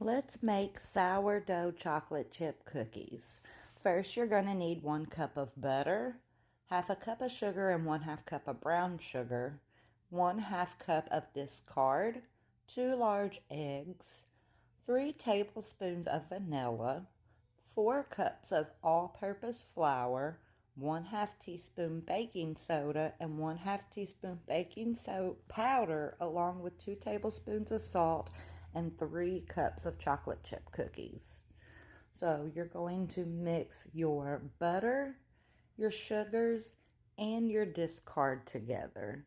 Let's make sourdough chocolate chip cookies. First, you're going to need 1 cup of butter, half a cup of sugar and 1/2 cup of brown sugar, 1/2 cup of discard, 2 large eggs, 3 tablespoons of vanilla, 4 cups of all-purpose flour, 1/2 teaspoon baking soda, and 1/2 teaspoon baking soda powder, along with 2 tablespoons of salt and 3 cups of chocolate chip cookies. So you're going to mix your butter, your sugars, and your discard together.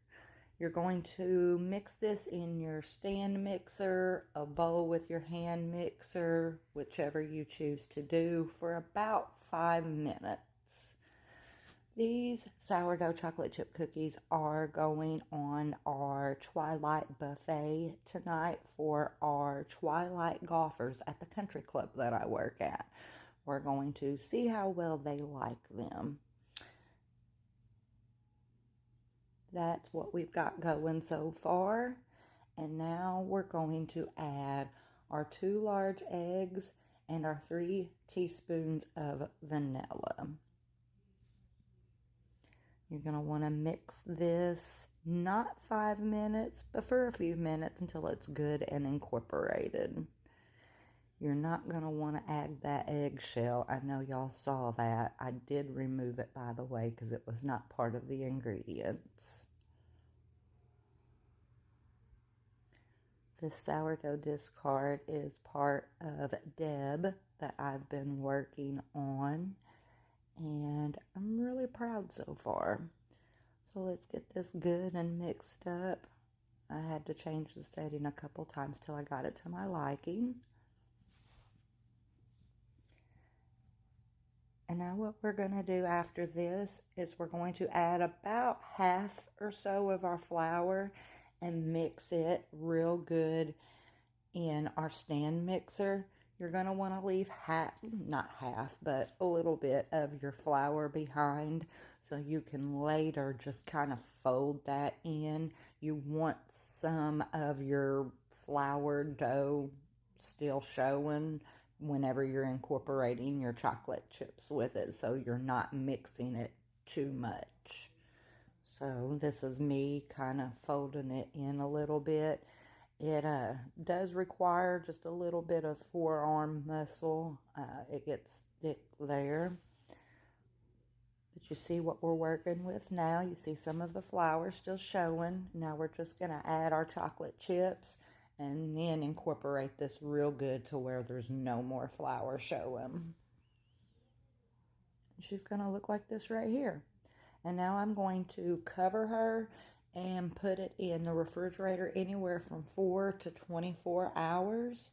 You're going to mix this in your stand mixer, a bowl with your hand mixer, whichever you choose to do, for about 5 minutes. These sourdough chocolate chip cookies are going on our Twilight buffet tonight for our Twilight golfers at the country club that I work at. We're going to see how well they like them. That's what we've got going so far. And now we're going to add our 2 large eggs and our 3 teaspoons of vanilla. You're going to want to mix this not 5 minutes, but for a few minutes until it's good and incorporated. You're not going to want to add that eggshell. I know y'all saw that. I did remove it, by the way, because it was not part of the ingredients. This sourdough discard is part of Deb that I've been working on, and I'm really proud so far. So let's get this good and mixed up. I had to change the setting a couple times till I got it to my liking. And now what we're going to do after this is we're going to add about half or so of our flour and mix it real good in our stand mixer. You're going to want to leave not half, but a little bit of your flour behind so you can later just kind of fold that in. You want some of your flour dough still showing whenever you're incorporating your chocolate chips with it, so you're not mixing it too much. So this is me kind of folding it in a little bit. It does require just a little bit of forearm muscle. It gets thick there. But you see what we're working with now. You see some of the flour still showing. Now we're just going to add our chocolate chips and then incorporate this real good to where there's no more flour showing. She's going to look like this right here. And now I'm going to cover her and put it in the refrigerator anywhere from 4 to 24 hours.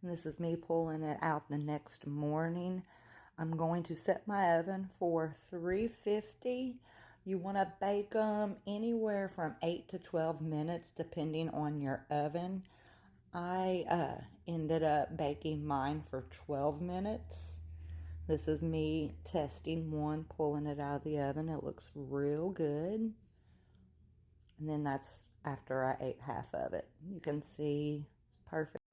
And this is me pulling it out the next morning. I'm going to set my oven for 350. You want to bake them anywhere from 8 to 12 minutes depending on your oven. I ended up baking mine for 12 minutes. This is me testing one, pulling it out of the oven. It looks real good. And then that's after I ate half of it. You can see it's perfect.